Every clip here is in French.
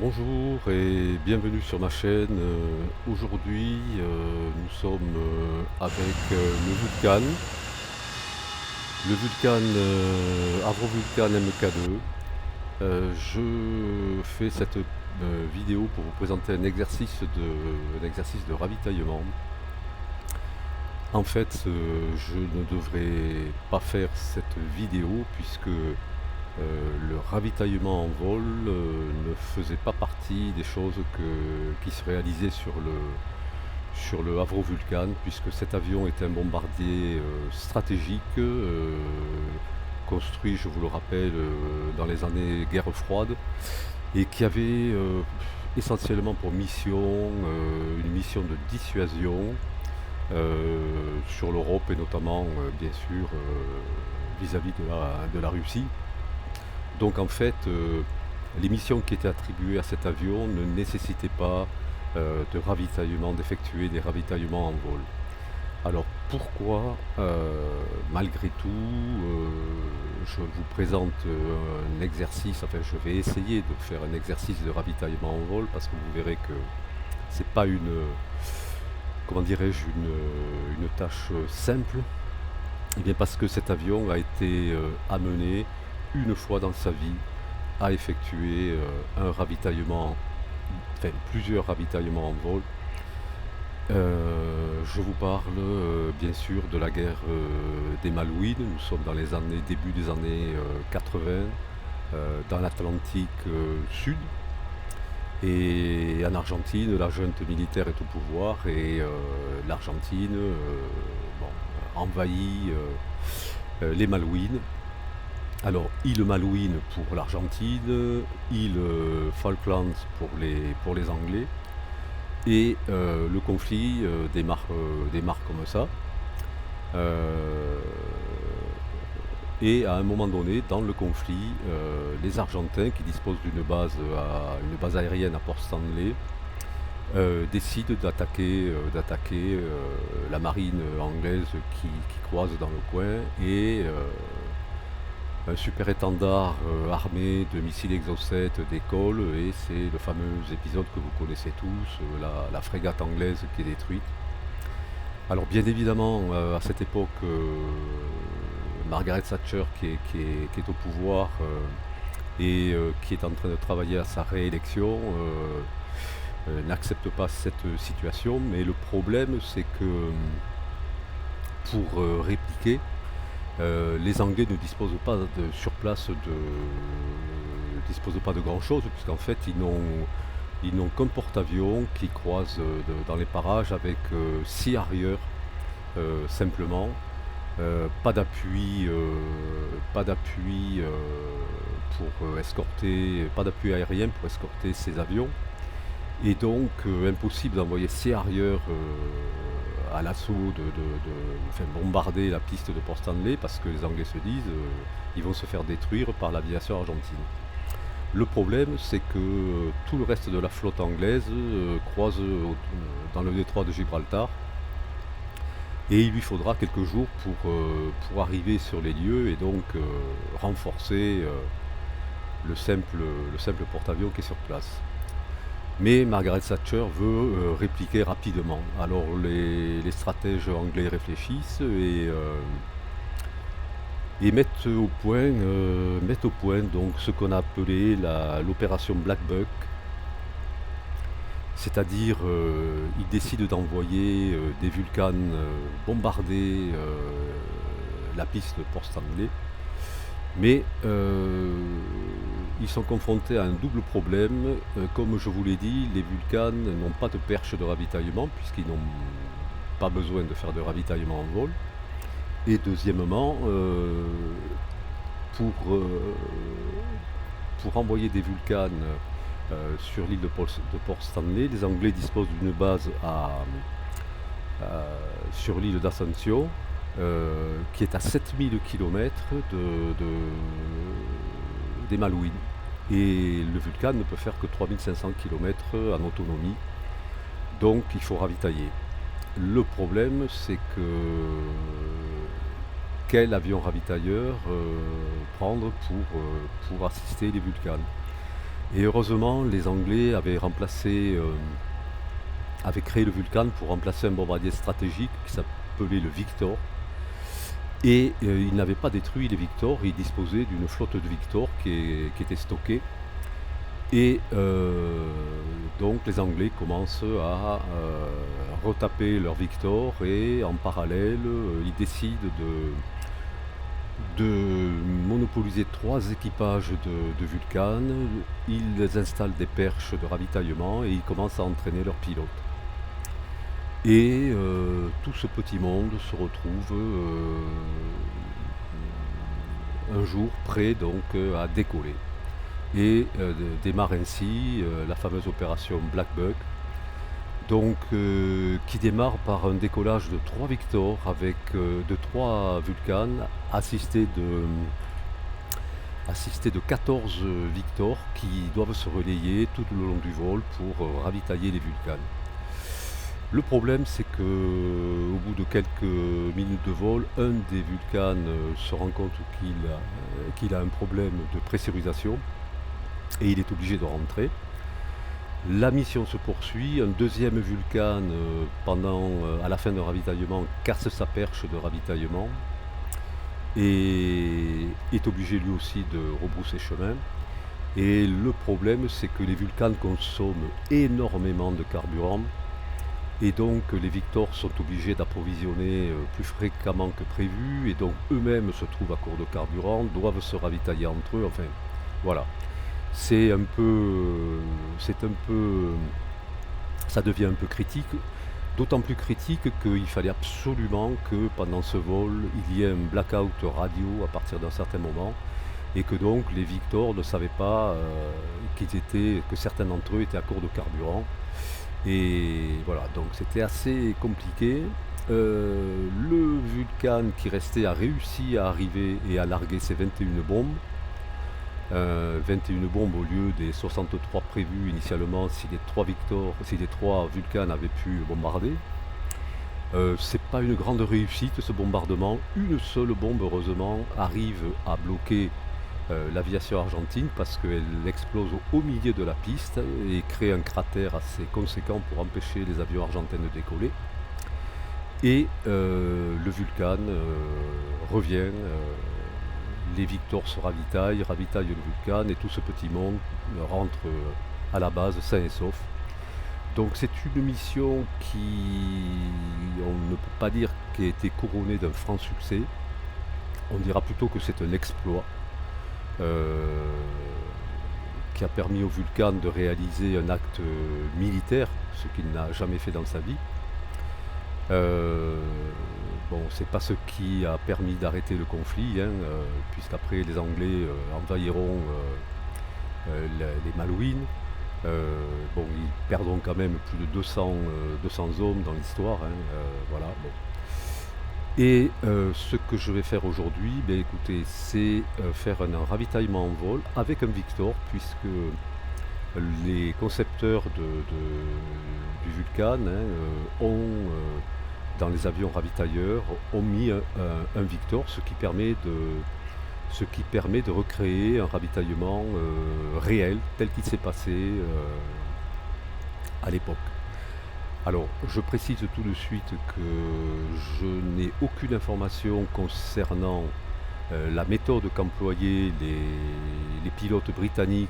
Bonjour et bienvenue sur ma chaîne. Aujourd'hui, nous sommes avec le Vulcan Avro-Vulcan MK2. Je fais cette vidéo pour vous présenter un exercice de ravitaillement. En fait, je ne devrais pas faire cette vidéo puisque le ravitaillement en vol ne faisait pas partie des choses qui se réalisaient sur le Avro Vulcan, puisque cet avion est un bombardier stratégique, construit, je vous le rappelle, dans les années guerre froide, et qui avait essentiellement pour mission une mission de dissuasion sur l'Europe et notamment, bien sûr, vis-à-vis de la Russie. Donc en fait, les missions qui étaient attribuées à cet avion ne nécessitaient pas de ravitaillement, d'effectuer des ravitaillements en vol. Alors pourquoi, malgré tout, je vous présente un exercice, enfin je vais essayer de faire un exercice de ravitaillement en vol parce que vous verrez que c'est pas comment dirais-je, une tâche simple. Et bien parce que cet avion a été amené une fois dans sa vie à effectuer un ravitaillement, enfin plusieurs ravitaillements en vol. Je vous parle bien sûr de la guerre des Malouines. Nous sommes dans les années, début des années 80, dans l'Atlantique Sud. Et en Argentine, la junte militaire est au pouvoir et l'Argentine envahit les Malouines. Alors, île Malouine pour l'Argentine, île Falklands pour les Anglais, et le conflit démarre comme ça. Et à un moment donné, dans le conflit, les Argentins, qui disposent d'une base aérienne à Port Stanley, décident d'attaquer la marine anglaise qui croise dans le coin, et un super étendard armé de missiles Exocet décolle, et c'est le fameux épisode que vous connaissez tous, la frégate anglaise qui est détruite. Alors bien évidemment, à cette époque, Margaret Thatcher qui est au pouvoir et qui est en train de travailler à sa réélection, n'accepte pas cette situation, mais le problème c'est que pour répliquer, les Anglais ne disposent pas sur place disposent pas de grand chose, puisqu'en fait ils n'ont qu'un porte-avions qui croise dans les parages avec 6 arrières simplement. Pas d'appui pour escorter, pas d'appui aérien pour escorter ces avions, et donc impossible d'envoyer 6 arrières à l'assaut enfin, bombarder la piste de Port Stanley, parce que les Anglais se disent ils vont se faire détruire par l'aviation argentine. Le problème, c'est que tout le reste de la flotte anglaise croise dans le détroit de Gibraltar, et il lui faudra quelques jours pour arriver sur les lieux et donc renforcer le simple porte-avions qui est sur place. Mais Margaret Thatcher veut répliquer rapidement. Alors les stratèges anglais réfléchissent et mettent au point donc ce qu'on a appelé l'opération Black Buck. C'est-à-dire, ils décident d'envoyer des Vulcans bombarder la piste de Port Stanley, mais ils sont confrontés à un double problème. Comme je vous l'ai dit, les Vulcans n'ont pas de perche de ravitaillement, puisqu'ils n'ont pas besoin de faire de ravitaillement en vol. Et deuxièmement, pour, euh, pour envoyer des Vulcans sur l'île de Port Stanley, les Anglais disposent d'une base sur l'île d'Ascension, qui est à 7000 km des Malouines. Et le Vulcan ne peut faire que 3500 km en autonomie, donc il faut ravitailler. Le problème, c'est que quel avion ravitailleur prendre pour assister les Vulcans? Et heureusement, les Anglais avaient créé le Vulcan pour remplacer un bombardier stratégique qui s'appelait le Victor. Et ils n'avaient pas détruit les Victor, ils disposaient d'une flotte de Victor qui était stockée. Et donc les Anglais commencent à retaper leur Victor et en parallèle, ils décident de monopoliser 3 équipages de Vulcan. Ils installent des perches de ravitaillement et ils commencent à entraîner leurs pilotes. Et tout ce petit monde se retrouve un jour prêt donc à décoller. Et démarre ainsi la fameuse opération Black Buck, donc qui démarre par un décollage de 3 Victor avec de 3 Vulcan assistés de 14 Victor qui doivent se relayer tout le long du vol pour ravitailler les Vulcans. Le problème, c'est que au bout de quelques minutes de vol, un des Vulcans se rend compte qu'il a un problème de pressurisation et il est obligé de rentrer. La mission se poursuit, un deuxième Vulcan, à la fin d'un ravitaillement, casse sa perche de ravitaillement et est obligé lui aussi de rebrousser chemin. Et le problème, c'est que les Vulcans consomment énormément de carburant et donc les Victor sont obligés d'approvisionner plus fréquemment que prévu et donc eux-mêmes se trouvent à court de carburant, doivent se ravitailler entre eux, enfin voilà. C'est un peu, ça devient un peu critique, d'autant plus critique qu'il fallait absolument que pendant ce vol, il y ait un blackout radio à partir d'un certain moment, et que donc les Victor ne savaient pas que certains d'entre eux étaient à court de carburant. Et voilà, donc c'était assez compliqué. Le Vulcan qui restait a réussi à arriver et à larguer ses 21 bombes. 21 bombes au lieu des 63 prévues initialement si les 3 Vulcan avaient pu bombarder. C'est pas une grande réussite ce bombardement. Une seule bombe heureusement arrive à bloquer l'aviation argentine parce qu'elle explose au milieu de la piste et crée un cratère assez conséquent pour empêcher les avions argentins de décoller. Et le Vulcan revient. Les Victor se ravitaillent le Vulcan et tout ce petit monde rentre à la base sain et sauf. Donc c'est une mission on ne peut pas dire qui a été couronnée d'un franc succès. On dira plutôt que c'est un exploit qui a permis au Vulcan de réaliser un acte militaire, ce qu'il n'a jamais fait dans sa vie. Bon, c'est pas ce qui a permis d'arrêter le conflit, puisqu'après les Anglais envahiront les Malouines. Bon, ils perdront quand même plus de 200 hommes dans l'histoire. Voilà, bon. Et ce que je vais faire aujourd'hui, écoutez, c'est faire un ravitaillement en vol avec un Victor, puisque les concepteurs du Vulcan dans les avions ravitailleurs ont mis un Victor, ce qui permet de recréer un ravitaillement réel tel qu'il s'est passé à l'époque. Alors, je précise tout de suite que je n'ai aucune information concernant la méthode qu'employaient les pilotes britanniques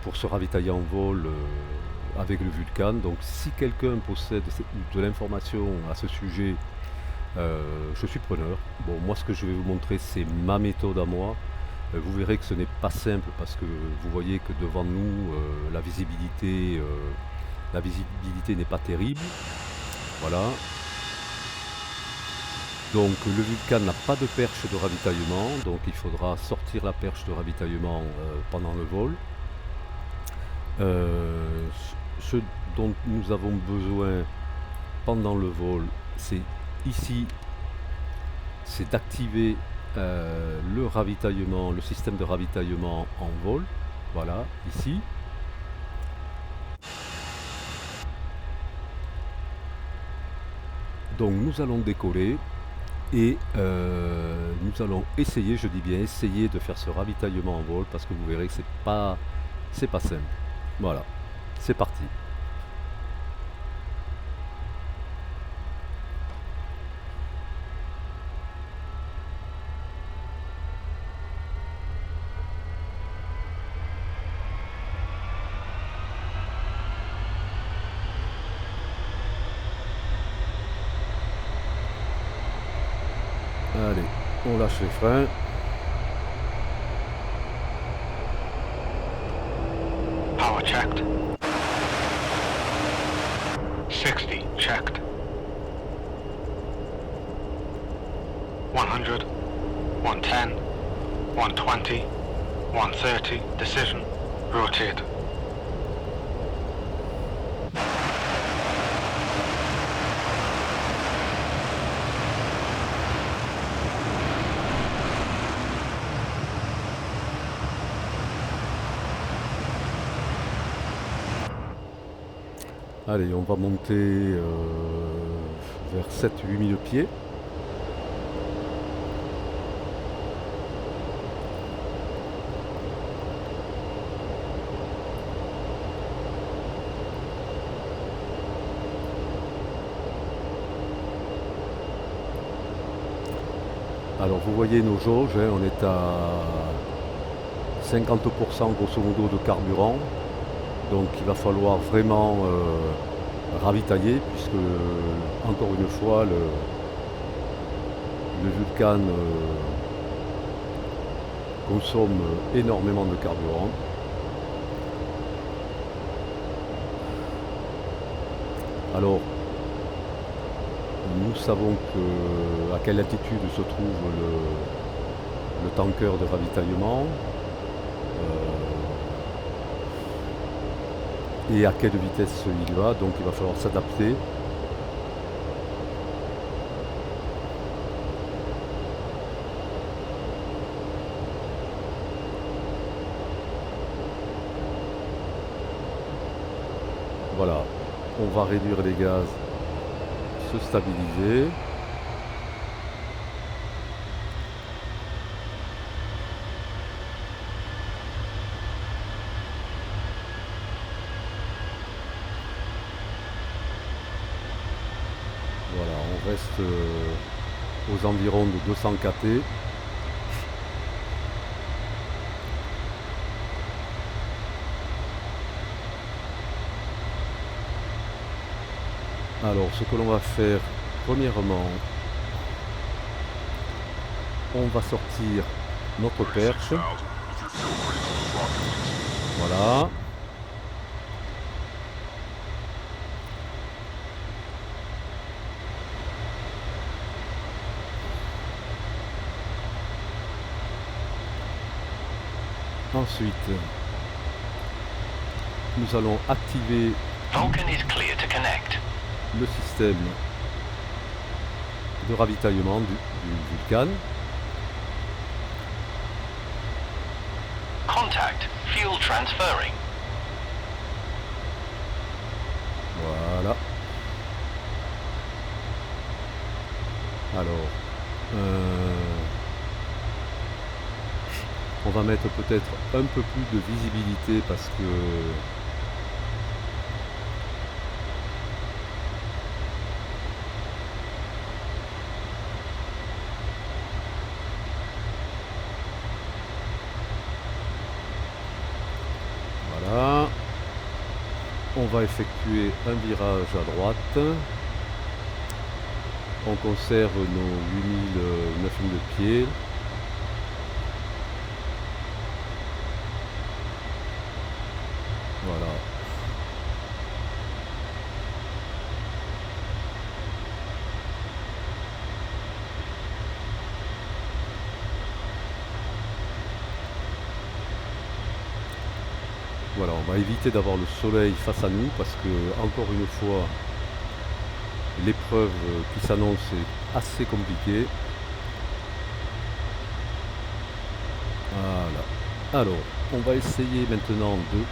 pour se ravitailler en vol avec le Vulcan. Donc si quelqu'un possède de l'information à ce sujet, je suis preneur. Bon, moi ce que je vais vous montrer, c'est ma méthode à moi. Vous verrez que ce n'est pas simple parce que vous voyez que devant nous, la visibilité n'est pas terrible. Voilà. Donc le Vulcan n'a pas de perche de ravitaillement, donc il faudra sortir la perche de ravitaillement pendant le vol. Ce dont nous avons besoin pendant le vol, c'est ici, c'est d'activer le système de ravitaillement en vol. Voilà, ici. Donc nous allons décoller Et nous allons essayer, je dis bien essayer, de faire ce ravitaillement en vol parce que vous verrez que c'est pas simple. Voilà, c'est parti. Allez, on lâche les freins. Power checked. 60 checked. 100, 110, 120, 130, decision, rotate. Allez, on va monter vers 7-8 000 pieds. Alors vous voyez nos jauges, hein, on est à 50% grosso modo de carburant. Donc il va falloir vraiment ravitailler puisque encore une fois le Vulcan consomme énormément de carburant. Alors nous savons à quelle altitude se trouve le tanker de ravitaillement. Et à quelle vitesse il va, donc il va falloir s'adapter. Voilà, on va réduire les gaz, se stabiliser. Voilà, on reste aux environs de 200 kT. Alors, ce que l'on va faire, premièrement, on va sortir notre perche. Voilà. Ensuite, nous allons activer le système de ravitaillement du Vulcan. Contact, fuel transferring. Voilà. Alors, on va mettre peut-être un peu plus de visibilité parce que voilà. On va effectuer un virage à droite. On conserve nos 9000 pieds. Voilà. Voilà, on va éviter d'avoir le soleil face à nous parce que, encore une fois, l'épreuve qui s'annonce est assez compliquée. Voilà. Alors, on va essayer maintenant de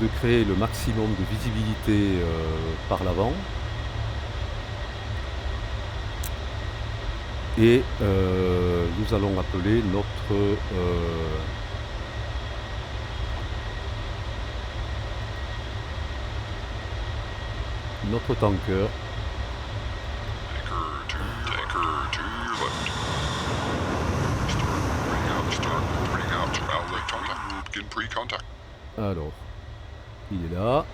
de créer le maximum de visibilité par l'avant. Et nous allons appeler notre tanker. Tanker to your left. Start bringing out outlet contact. Begin pre-contact. Alors, il est là.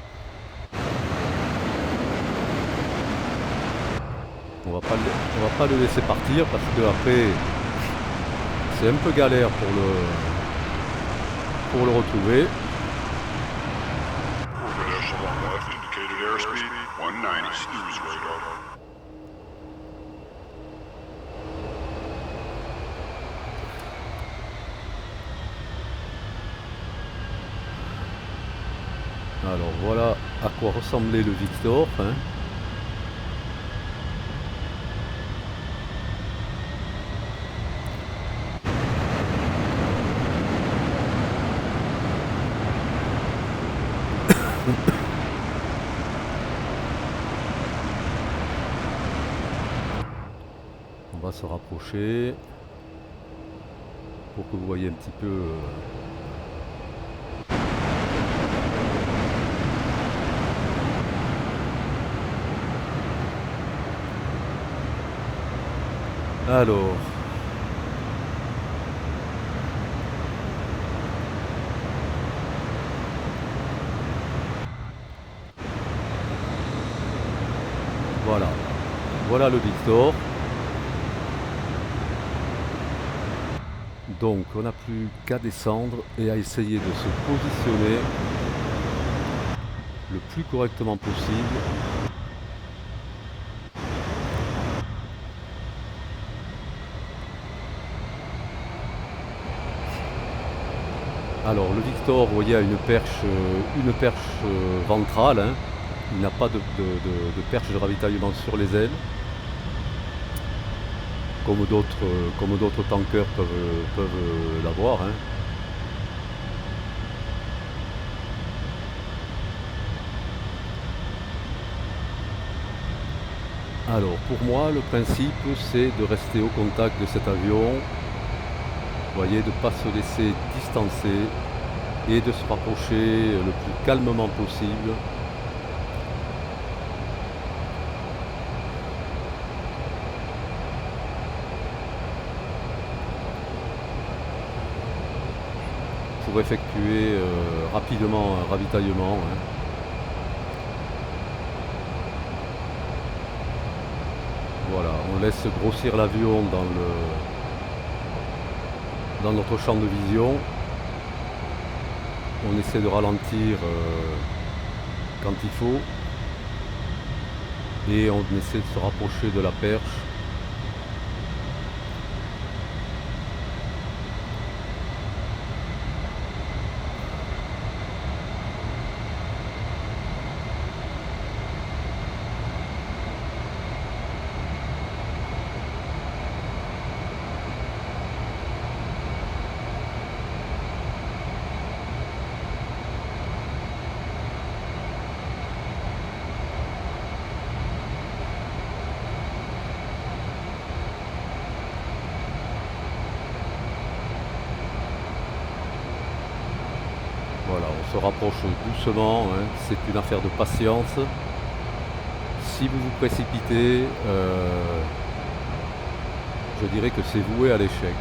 On va pas le laisser partir parce que après c'est un peu galère pour le retrouver. Left indicated airspeed 190. Snooze radar. Alors voilà à quoi ressemblait le Victor. Hein. On va se rapprocher pour que vous voyez un petit peu. Alors. Voilà. Voilà le Victor. Donc on n'a plus qu'à descendre et à essayer de se positionner le plus correctement possible. Alors le Victor, vous voyez, a une perche ventrale, hein. Il n'a pas de perche de ravitaillement sur les ailes, comme d'autres tankers peuvent l'avoir. Hein. Alors pour moi, le principe c'est de rester au contact de cet avion. Vous voyez, de ne pas se laisser distancer et de se rapprocher le plus calmement possible. Pour effectuer rapidement un ravitaillement. Hein. Voilà, on laisse grossir l'avion dans notre champ de vision. On essaie de ralentir quand il faut et on essaie de se rapprocher de la perche. Voilà, on se rapproche doucement, hein. C'est une affaire de patience. Si vous vous précipitez, je dirais que c'est voué à l'échec.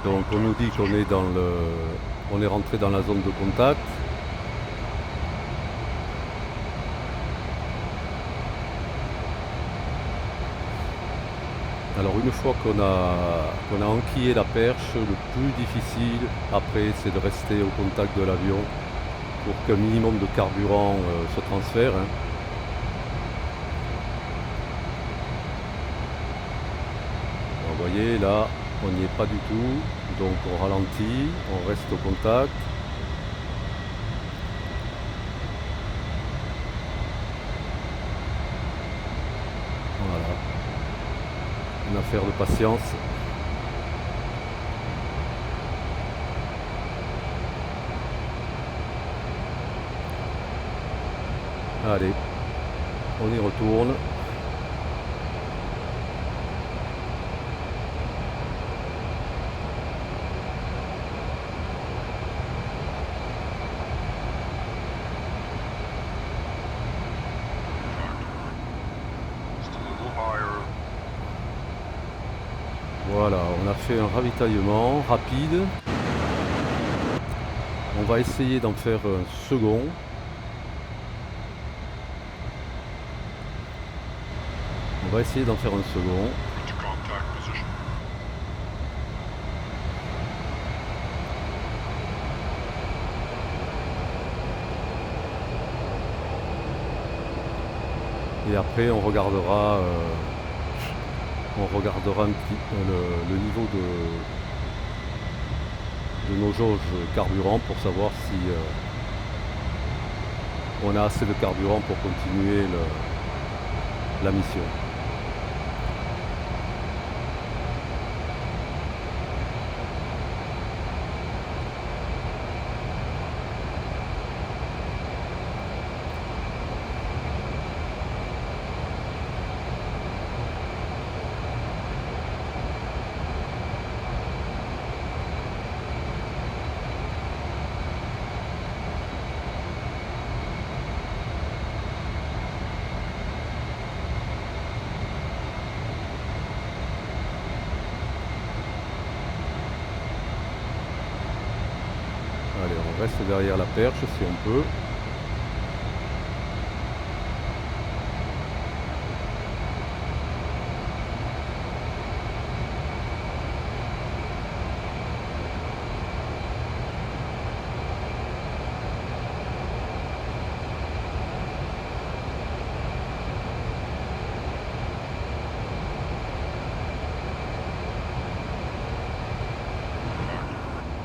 Donc on nous dit qu'on est on est rentré dans la zone de contact. Alors une fois qu'on a enquillé la perche, le plus difficile après c'est de rester au contact de l'avion pour qu'un minimum de carburant se transfère. Hein. Alors, vous voyez là, on n'y est pas du tout, donc on ralentit, on reste au contact. Voilà. Une affaire de patience. Allez, on y retourne. Just a little higher. Voilà, on a fait un ravitaillement rapide. On va essayer d'en faire un second. On va essayer d'en faire un second. Go to contact position. Et après on regardera un petit le niveau de nos jauges carburant pour savoir si on a assez de carburant pour continuer la mission. Allez, on reste derrière la perche si on peut.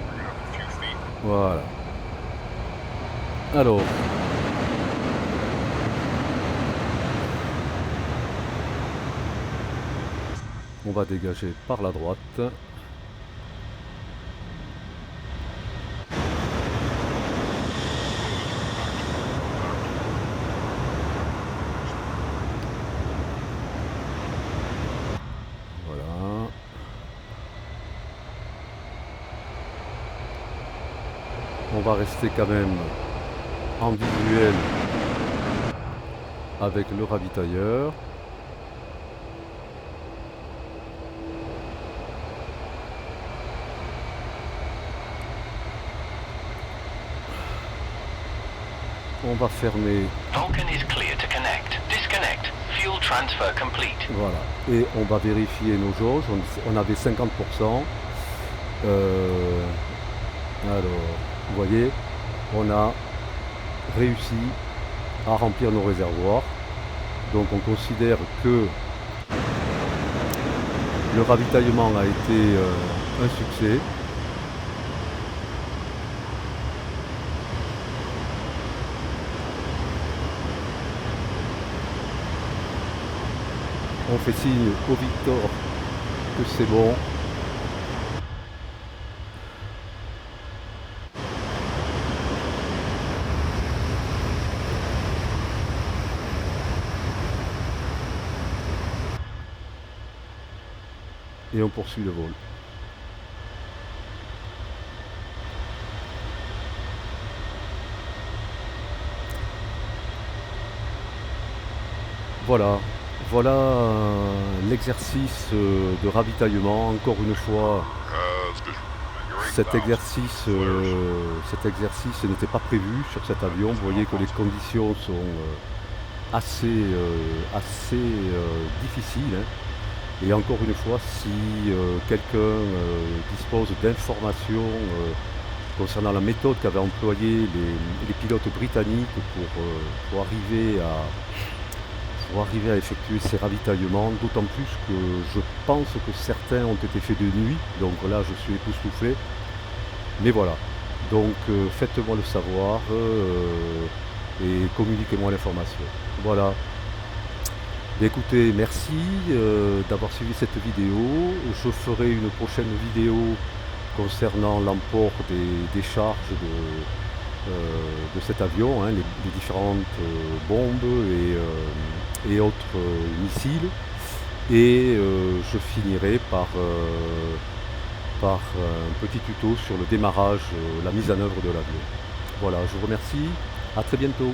Bring it up a few feet. Voilà. Alors. On va dégager par la droite. Voilà. On va rester quand même en visuel avec le ravitailleur. On va fermer, Vulcan is clear to connect. Disconnect. Fuel transfer complete. voilà, et on va vérifier nos jauges. On avait 50%. Alors, vous voyez, on a réussi à remplir nos réservoirs. Donc on considère que le ravitaillement a été un succès. On fait signe au Victor que c'est bon. Et on poursuit le vol. Voilà, voilà l'exercice de ravitaillement. Encore une fois, That's good. You're cet inbound. exercice n'était pas prévu sur cet avion. Vous voyez que les conditions sont assez difficiles, hein. Et encore une fois, si quelqu'un dispose d'informations concernant la méthode qu'avaient employée les pilotes britanniques pour arriver à effectuer ces ravitaillements, d'autant plus que je pense que certains ont été faits de nuit, donc là je suis époustouflé. Mais voilà, donc faites-moi le savoir et communiquez-moi l'information. Voilà. Écoutez, merci d'avoir suivi cette vidéo. Je ferai une prochaine vidéo concernant l'emport des charges de de cet avion, hein, les différentes bombes et autres missiles. Et je finirai par un petit tuto sur le démarrage, la mise en œuvre de l'avion. Voilà, je vous remercie, à très bientôt.